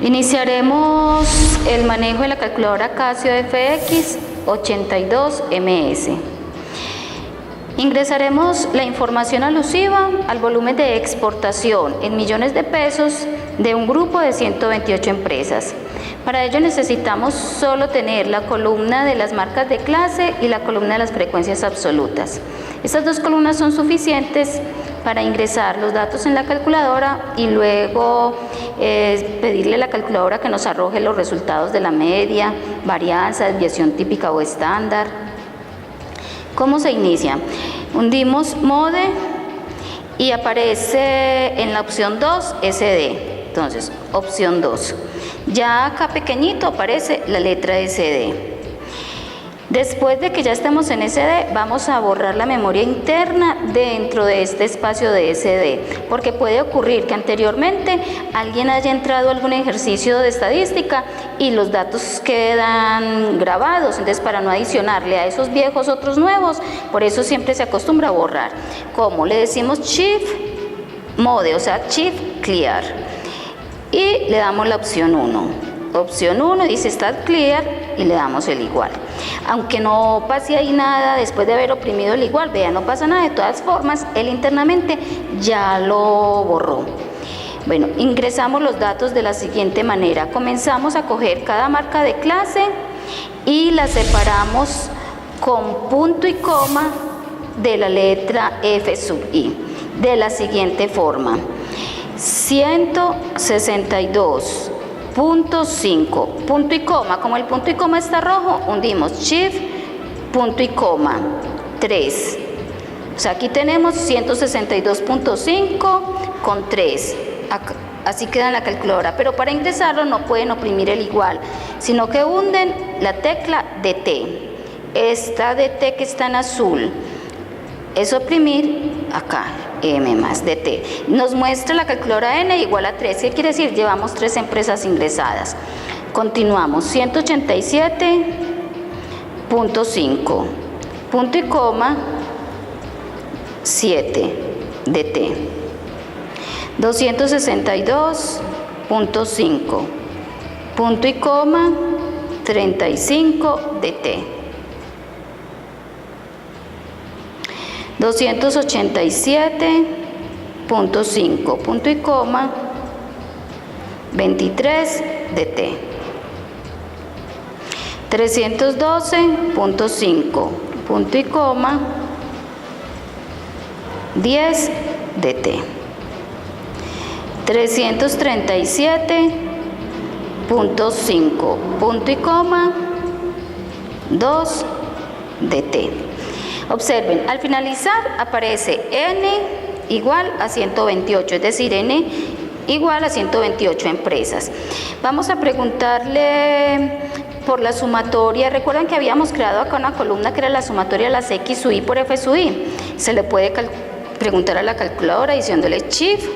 Iniciaremos el manejo de la calculadora Casio FX 82MS. Ingresaremos la información alusiva al volumen de exportación en millones de pesos de un grupo de 128 empresas. Para ello necesitamos solo tener la columna de las marcas de clase y la columna de las frecuencias absolutas. Estas dos columnas son suficientes para ingresar los datos en la calculadora y luego pedirle a la calculadora que nos arroje los resultados de la media, varianza, desviación típica o estándar. ¿Cómo se inicia? Hundimos mode y aparece en la opción 2 SD. Entonces, opción 2. Ya acá pequeñito aparece la letra SD. Después de que ya estemos en SD, vamos a borrar la memoria interna dentro de este espacio de SD, porque puede ocurrir que anteriormente alguien haya entrado a algún ejercicio de estadística y los datos quedan grabados. Entonces, para no adicionarle a esos viejos otros nuevos, por eso siempre se acostumbra a borrar. ¿Cómo? Le decimos Shift Mode, o sea, Shift Clear, y le damos la opción 1. Opción 1 dice Start Clear y le damos el igual. Aunque no pase ahí nada después de haber oprimido el igual, vea, no pasa nada. De todas formas, él internamente ya lo borró. Bueno, ingresamos los datos de la siguiente manera. Comenzamos a coger cada marca de clase y la separamos con punto y coma de la letra F sub I, de la siguiente forma. 162.5, punto y coma. Como el punto y coma está rojo, hundimos Shift, punto y coma, 3. O sea, aquí tenemos 162.5 con 3. Así queda en la calculadora. Pero para ingresarlo no pueden oprimir el igual, sino que hunden la tecla DT. Esta DT que está en azul es oprimir acá, M más DT. Nos muestra la calculadora N igual a 3. ¿Qué quiere decir? Llevamos 3 empresas ingresadas. Continuamos. 187.5, punto y coma, 7 DT. 262.5, punto y coma, 35 DT. 287.5, punto y coma, 23 DT. 312.5, punto y coma, 10 DT. 337.5, punto y coma, 2 DT. Observen, al finalizar aparece N igual a 128, es decir, N igual a 128 empresas. Vamos a preguntarle por la sumatoria. Recuerdan que habíamos creado acá una columna que era la sumatoria de las X sub I por F sub I. Se le puede preguntar a la calculadora diciéndole Shift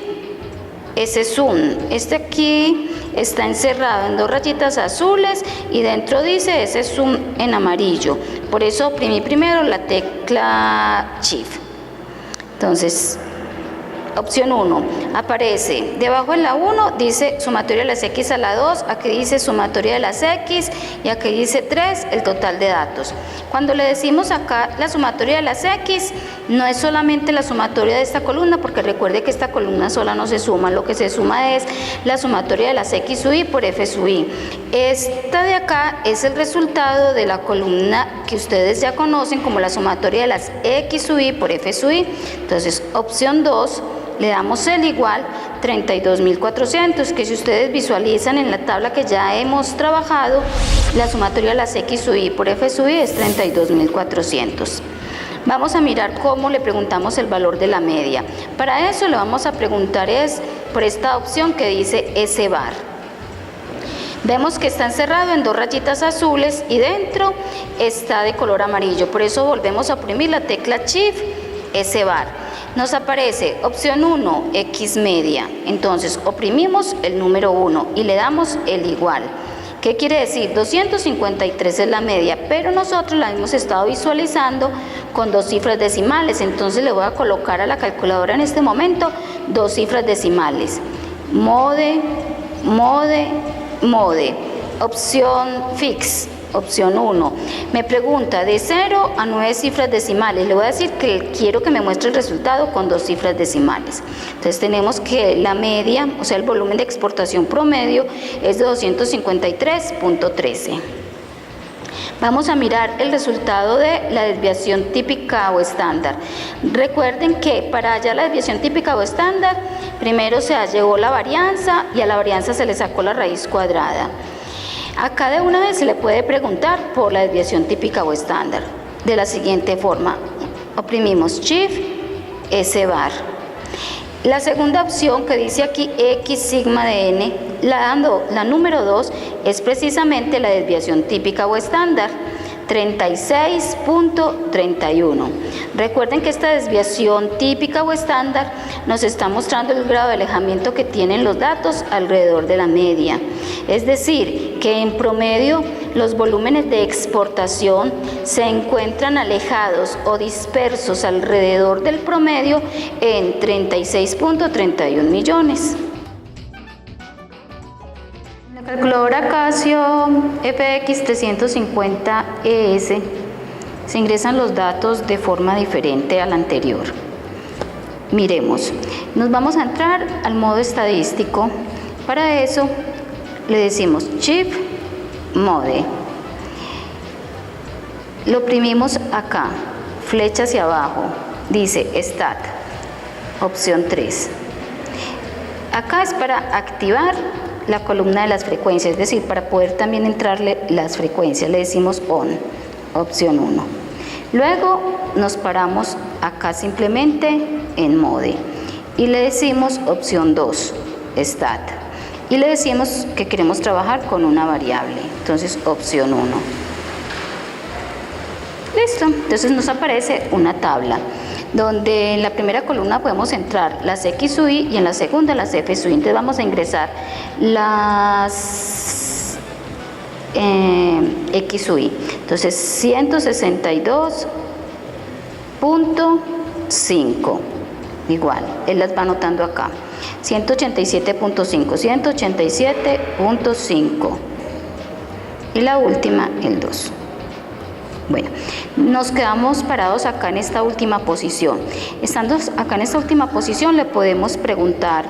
S sum. Este aquí está encerrado en 2 rayitas azules y dentro dice S sum en amarillo. Por eso oprimí primero la tecla Shift. Entonces, opción 1, aparece debajo de la 1, dice sumatoria de las X a la 2, aquí dice sumatoria de las X y aquí dice 3, el total de datos. Cuando le decimos acá la sumatoria de las X, no es solamente la sumatoria de esta columna, porque recuerde que esta columna sola no se suma, lo que se suma es la sumatoria de las X sub I por F sub I. Esta de acá es el resultado de la columna que ustedes ya conocen como la sumatoria de las X sub I por F sub I. Entonces, opción 2, le damos el igual 32.400, que si ustedes visualizan en la tabla que ya hemos trabajado, la sumatoria de las X sub I por F sub I es 32.400. Vamos a mirar cómo le preguntamos el valor de la media. Para eso le vamos a preguntar por esta opción que dice S bar. Vemos que está encerrado en 2 rayitas azules y dentro está de color amarillo. Por eso volvemos a oprimir la tecla Shift S bar. Nos aparece opción 1, X media. Entonces oprimimos el número 1 y le damos el igual. ¿Qué quiere decir? 253 es la media, pero nosotros la hemos estado visualizando con 2 cifras decimales. Entonces le voy a colocar a la calculadora en este momento 2 cifras decimales. Mode MODE, opción fix, opción 1. Me pregunta de 0 a 9 cifras decimales. Le voy a decir que quiero que me muestre el resultado con 2 cifras decimales. Entonces tenemos que la media, o sea el volumen de exportación promedio es de 253.13. Vamos a mirar el resultado de la desviación típica o estándar. Recuerden que para hallar la desviación típica o estándar, primero se halló la varianza y a la varianza se le sacó la raíz cuadrada. Acá de una vez se le puede preguntar por la desviación típica o estándar. De la siguiente forma, oprimimos Shift, S bar. La segunda opción que dice aquí X sigma de N, la número 2 es precisamente la desviación típica o estándar, 36.31. Recuerden que esta desviación típica o estándar nos está mostrando el grado de alejamiento que tienen los datos alrededor de la media. Es decir, que en promedio los volúmenes de exportación se encuentran alejados o dispersos alrededor del promedio en 36.31 millones. En la calculadora Casio FX 350ES se ingresan los datos de forma diferente a la anterior. Miremos, nos vamos a entrar al modo estadístico. Para eso le decimos Shift Mode. Lo oprimimos acá, flecha hacia abajo, dice Stat, opción 3. Acá es para activar la columna de las frecuencias, es decir, para poder también entrarle las frecuencias, le decimos On, opción 1. Luego nos paramos acá simplemente en Mode y le decimos opción 2, Stat. Y le decimos que queremos trabajar con una variable, entonces opción 1. Listo, entonces nos aparece una tabla donde en la primera columna podemos entrar las X sub I y en la segunda las F sub I. Entonces vamos a ingresar las X sub I. Entonces 162.5, igual, él las va anotando acá. 187.5, 187.5 y la última el 2. Bueno, nos quedamos parados acá en esta última posición. Estando acá en esta última posición le podemos preguntar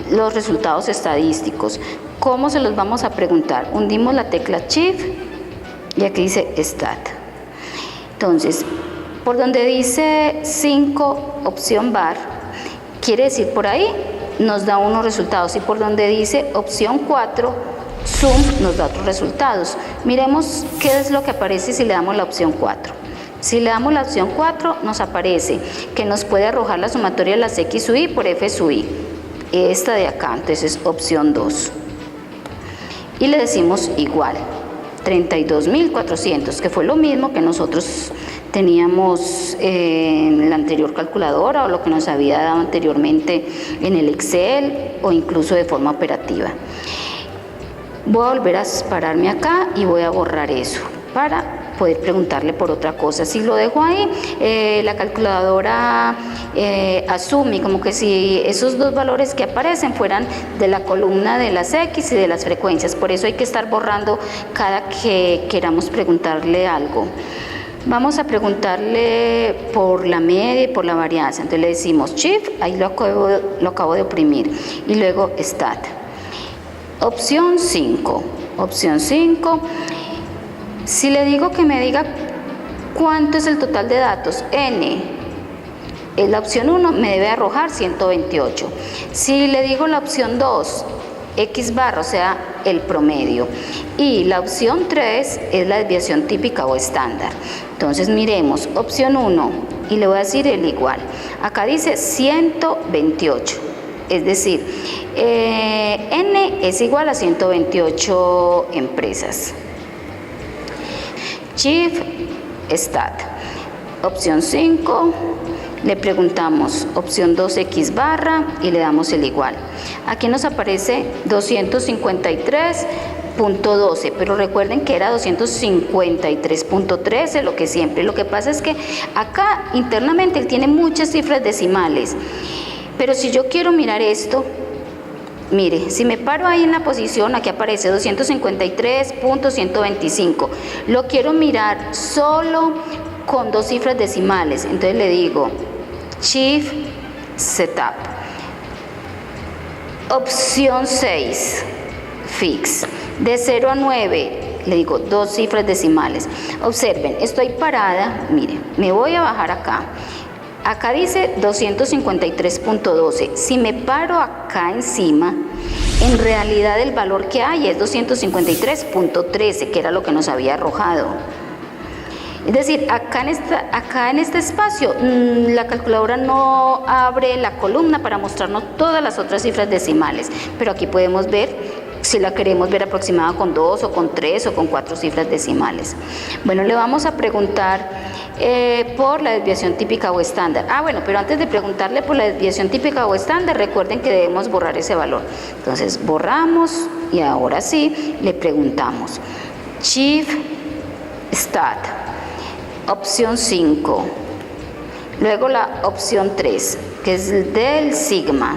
los resultados estadísticos. ¿Cómo se los vamos a preguntar? Hundimos la tecla Shift y aquí dice Stat. Entonces, por donde dice 5 opción bar, quiere decir por ahí nos da unos resultados, y por donde dice opción 4 Zoom nos da otros resultados. Miremos qué es lo que aparece si le damos la opción 4. Si le damos la opción 4 nos aparece que nos puede arrojar la sumatoria de las X sub I por F sub I, esta de acá, entonces es opción 2. Y le decimos igual, 32.400, que fue lo mismo que nosotros teníamos en la anterior calculadora o lo que nos había dado anteriormente en el Excel o incluso de forma operativa. Voy a volver a pararme acá y voy a borrar eso para poder preguntarle por otra cosa. Si lo dejo ahí, la calculadora asume como que si esos dos valores que aparecen fueran de la columna de las X y de las frecuencias. Por eso hay que estar borrando cada que queramos preguntarle algo. Vamos a preguntarle por la media y por la varianza. Entonces le decimos Shift, ahí lo acabo de oprimir, y luego Stat. Opción 5. Opción 5. Si le digo que me diga cuánto es el total de datos, N, en la opción 1 me debe arrojar 128. Si le digo la opción 2, X barra, o sea, el promedio. Y la opción 3 es la desviación típica o estándar. Entonces miremos, opción 1, y le voy a decir el igual. Acá dice 128, es decir, N es igual a 128 empresas. Shift Stat. Opción 5, le preguntamos opción 2X barra y le damos el igual. Aquí nos aparece 253.12, pero recuerden que era 253.13, lo que siempre. Lo que pasa es que acá internamente él tiene muchas cifras decimales, pero si yo quiero mirar esto, Mire, si me paro ahí en la posición, aquí aparece 253.125. Lo quiero mirar solo con 2 cifras decimales. Entonces le digo Shift Setup. Opción 6, Fix. De 0 a 9, le digo 2 cifras decimales. Observen, estoy parada, mire, me voy a bajar acá. Acá dice 253.12. Si me paro acá encima, en realidad el valor que hay es 253.13, que era lo que nos había arrojado. Es decir, acá en este espacio, la calculadora no abre la columna para mostrarnos todas las otras cifras decimales, pero aquí podemos ver si la queremos ver aproximada con 2 o con 3 o con 4 cifras decimales. Bueno, le vamos a preguntar por la desviación típica o estándar. Bueno, pero antes de preguntarle por la desviación típica o estándar, recuerden que debemos borrar ese valor. Entonces borramos y ahora sí le preguntamos. Shift Stat, opción 5, luego la opción 3, que es del sigma.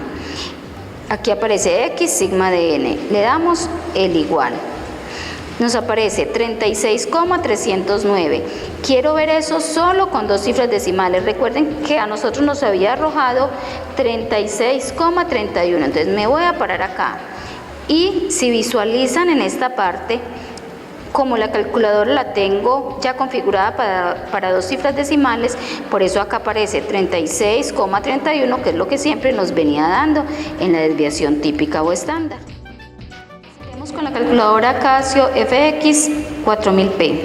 Aquí aparece X, sigma de N. Le damos el igual. Nos aparece 36,309. Quiero ver eso solo con 2 cifras decimales. Recuerden que a nosotros nos había arrojado 36,31. Entonces me voy a parar acá. Y si visualizan en esta parte, como la calculadora la tengo ya configurada para 2 cifras decimales, por eso acá aparece 36,31, que es lo que siempre nos venía dando en la desviación típica o estándar. Seguimos con la calculadora Casio FX 4000P,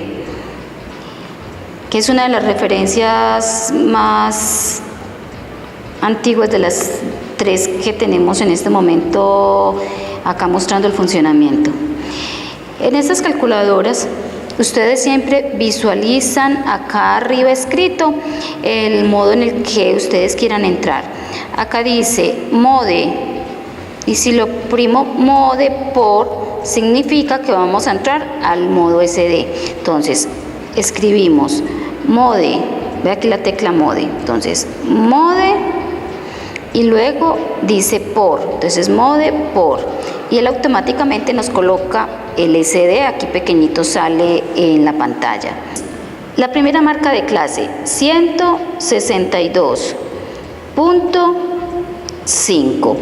que es una de las referencias más antiguas de las 3 que tenemos en este momento acá mostrando el funcionamiento. En estas calculadoras, ustedes siempre visualizan acá arriba escrito el modo en el que ustedes quieran entrar. Acá dice Mode, y si lo oprimo Mode por, significa que vamos a entrar al modo SD. Entonces, escribimos Mode, ve aquí la tecla Mode, entonces Mode, y luego dice por, entonces Mode por, y él automáticamente nos coloca el SD, aquí pequeñito sale en la pantalla. La primera marca de clase, 162.5.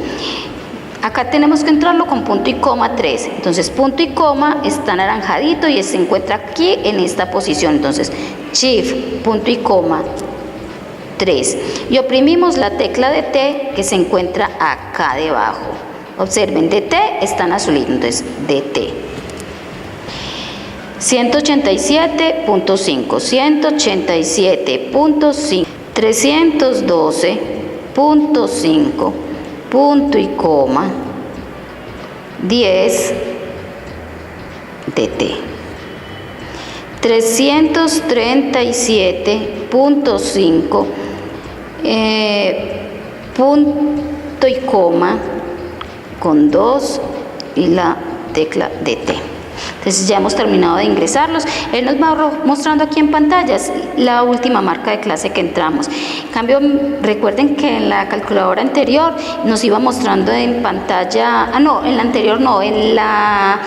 Acá tenemos que entrarlo con punto y coma 3. Entonces punto y coma está anaranjadito y se encuentra aquí en esta posición. Entonces Shift, punto y coma 3. Y oprimimos la tecla de T que se encuentra acá debajo. Observen, DT está en azulito, entonces DT. 187.5, 187.5, 312.5, punto y coma, 10, DT. 337.5, punto y coma, con 2 y la tecla DT. Entonces ya hemos terminado de ingresarlos. Él nos va mostrando aquí en pantallas la última marca de clase que entramos. En cambio, recuerden que en la calculadora anterior nos iba mostrando en pantalla, en la anterior no, en la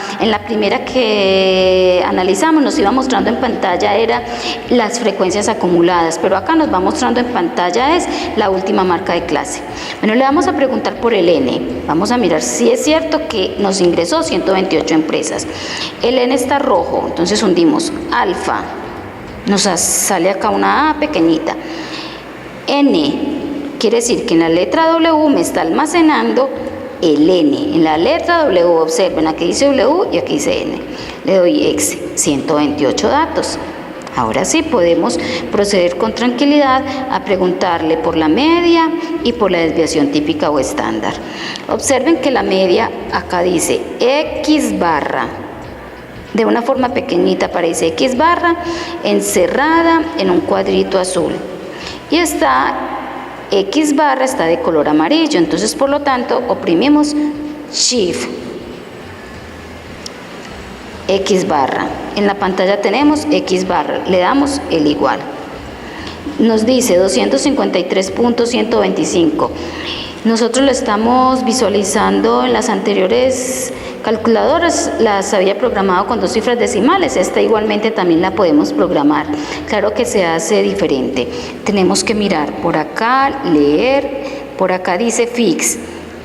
primera que analizamos nos iba mostrando en pantalla era las frecuencias acumuladas, pero acá nos va mostrando en pantalla es la última marca de clase. Bueno, le vamos a preguntar por el N. Vamos a mirar si es cierto que nos ingresó 128 empresas. El N está rojo, entonces hundimos alfa, nos sale acá una A pequeñita. N quiere decir que en la letra W me está almacenando el N. En la letra W, observen, aquí dice W y aquí dice N. Le doy X, 128 datos. Ahora sí podemos proceder con tranquilidad a preguntarle por la media y por la desviación típica o estándar. Observen que la media acá dice X barra. De una forma pequeñita aparece X barra encerrada en un cuadrito azul. Y está X barra está de color amarillo. Entonces, por lo tanto, oprimimos Shift X barra. En la pantalla tenemos X barra. Le damos el igual. Nos dice 253.125. Nosotros lo estamos visualizando en las anteriores calculadoras, las había programado con 2 cifras decimales, esta igualmente también la podemos programar. Claro que se hace diferente. Tenemos que mirar por acá, leer, por acá dice fix.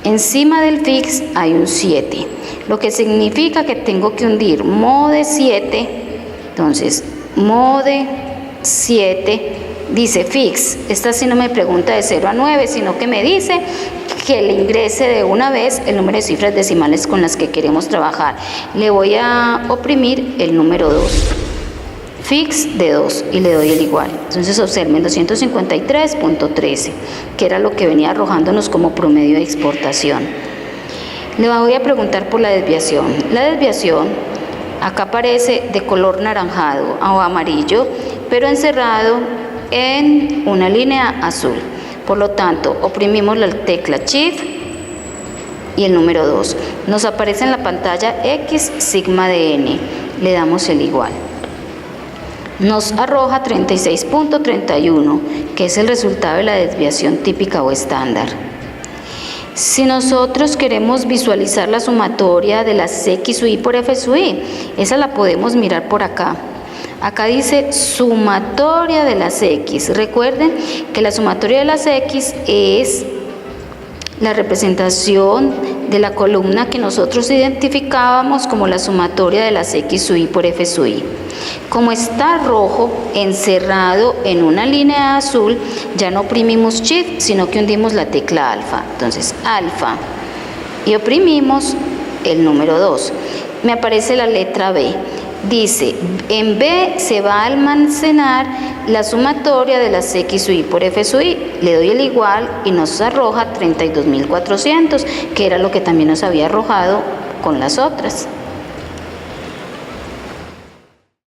Encima del fix hay un 7, lo que significa que tengo que hundir mode 7, entonces mode 7, dice fix, esta sí no me pregunta de 0 a 9, sino que me dice que le ingrese de una vez el número de cifras decimales con las que queremos trabajar. Le voy a oprimir el número 2. Fix de 2 y le doy el igual. Entonces observen 253.13, que era lo que venía arrojándonos como promedio de exportación. Le voy a preguntar por la desviación. La desviación acá aparece de color naranjado o amarillo, pero encerrado en una línea azul. Por lo tanto, oprimimos la tecla Shift y el número 2. Nos aparece en la pantalla X sigma de n. Le damos el igual. Nos arroja 36.31, que es el resultado de la desviación típica o estándar. Si nosotros queremos visualizar la sumatoria de las X sub i por F sub i, esa la podemos mirar por acá. Acá dice sumatoria de las X. Recuerden que la sumatoria de las X es la representación de la columna que nosotros identificábamos como la sumatoria de las X sub i por F sub i. Como está rojo encerrado en una línea azul, ya no oprimimos Shift, sino que hundimos la tecla alfa. Entonces alfa y oprimimos el número 2. Me aparece la letra B. Dice, en B se va a almacenar la sumatoria de las X sub i por F sub i. Le doy el igual y nos arroja 32.400, que era lo que también nos había arrojado con las otras.